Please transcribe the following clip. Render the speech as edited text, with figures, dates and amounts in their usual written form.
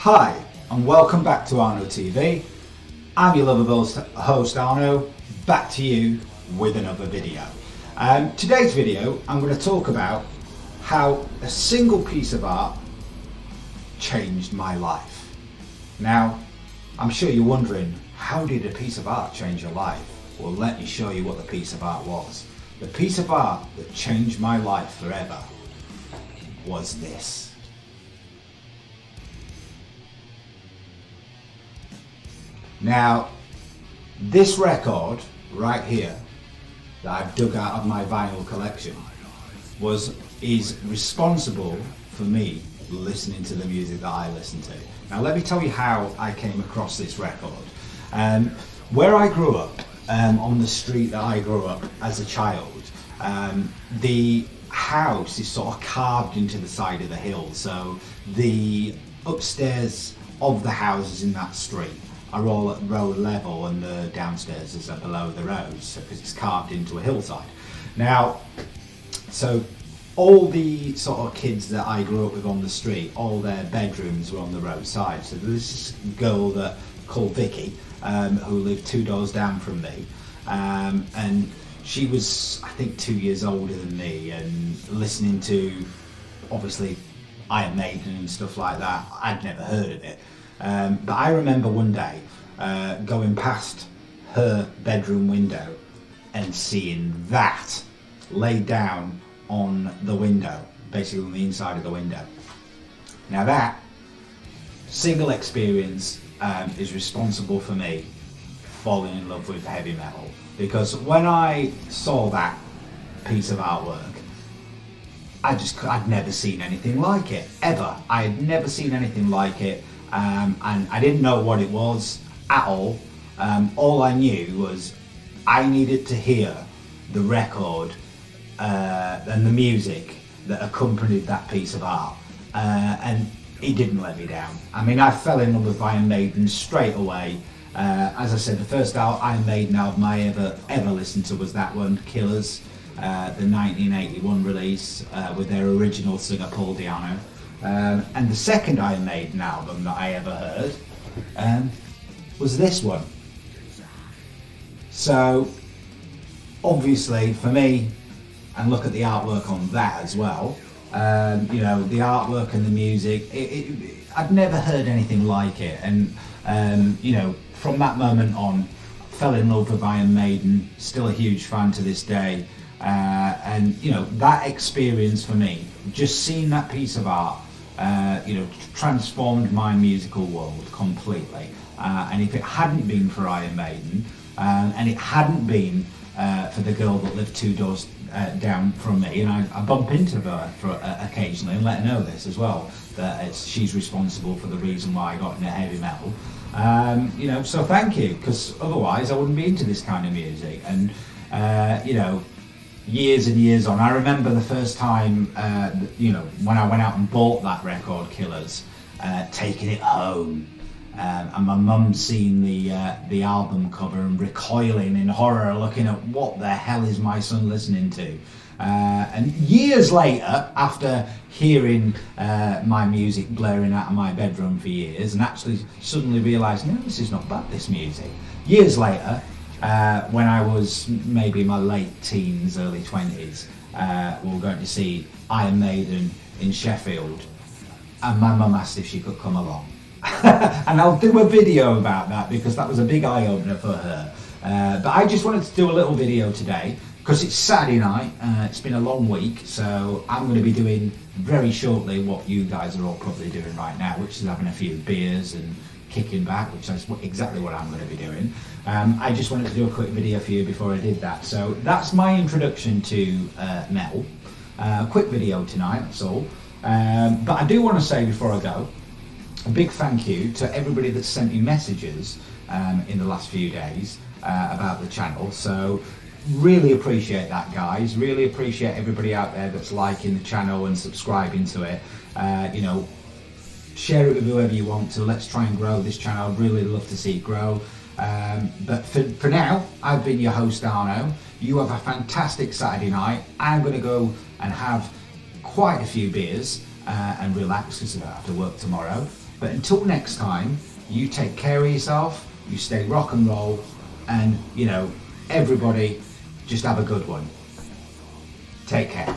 Hi, and welcome back to Arno TV. I'm your lovable host Arno, back to you with another video. Today's video, I'm going to talk about how a single piece of art changed my life. Now, I'm sure you're wondering, how did a piece of art change your life? Well, let me show you what the piece of art was. The piece of art that changed my life forever was this. Now, this record right here that I've dug out of my vinyl collection is responsible for me listening to the music that I listen to. Now, let me tell you how I came across this record. Where I grew up, on the street that I grew up as a child, the house is sort of carved into the side of the hill, so the upstairs of the houses in that street are all at road level and the downstairs is below the roads because it's carved into a hillside. Now, so all the sort of kids that I grew up with on the street, all their bedrooms were on the roadside. So there's this girl called Vicky, who lived 2 doors down from me, and she was, I think, 2 years older than me, and listening to, obviously, Iron Maiden and stuff like that. I'd never heard of it. But I remember one day going past her bedroom window and seeing that laid down on the window, basically on the inside of the window. Now that single experience is responsible for me falling in love with heavy metal, because when I saw that piece of artwork, I'd never seen anything like it, ever. I had never seen anything like it. And I didn't know what it was at all. All I knew was I needed to hear the record and the music that accompanied that piece of art, and it didn't let me down. I mean, I fell in love with Iron Maiden straight away. As I said, the first Iron Maiden album I ever listened to was that one, Killers, the 1981 release with their original singer Paul Di'Anno. And the second Iron Maiden album that I ever heard was this one. So obviously for me, and look at the artwork on that as well, you know, the artwork and the music, I'd never heard anything like it, and you know, from that moment on, fell in love with Iron Maiden, still a huge fan to this day, and you know, that experience for me, just seeing that piece of art, you know, transformed my musical world completely. And if it hadn't been for Iron Maiden, and it hadn't been for the girl that lived 2 doors down from me, and I bump into her occasionally and let her know this as well, that she's responsible for the reason why I got into heavy metal. You know, so thank you, because otherwise I wouldn't be into this kind of music. And you know, years and years on, I remember the first time, you know, when I went out and bought that record, Killers, taking it home, and my mum seeing the album cover and recoiling in horror, looking at what the hell is my son listening to. And years later, after hearing my music blaring out of my bedroom for years, and actually suddenly realising, no, this is not bad, this music. Years later, when I was maybe in my late teens, early 20s, we were going to see Iron Maiden in Sheffield, and my mum asked if she could come along. And I'll do a video about that because that was a big eye-opener for her. But I just wanted to do a little video today because it's Saturday night, it's been a long week, so I'm going to be doing very shortly what you guys are all probably doing right now, which is having a few beers and kicking back, which is exactly what I'm going to be doing. I just wanted to do a quick video for you before I did that. So that's my introduction to metal. Quick video tonight, that's all. But I do want to say before I go, a big thank you to everybody that sent me messages in the last few days about the channel. So really appreciate that, guys. Really appreciate everybody out there that's liking the channel and subscribing to it. You know, share it with whoever you want to. Let's try and grow this channel. I'd really love to see it grow. But for now, I've been your host, Arno. You have a fantastic Saturday night. I'm going to go and have quite a few beers and relax because I don't have to work tomorrow. But until next time, you take care of yourself, you stay rock and roll, and, you know, everybody just have a good one. Take care.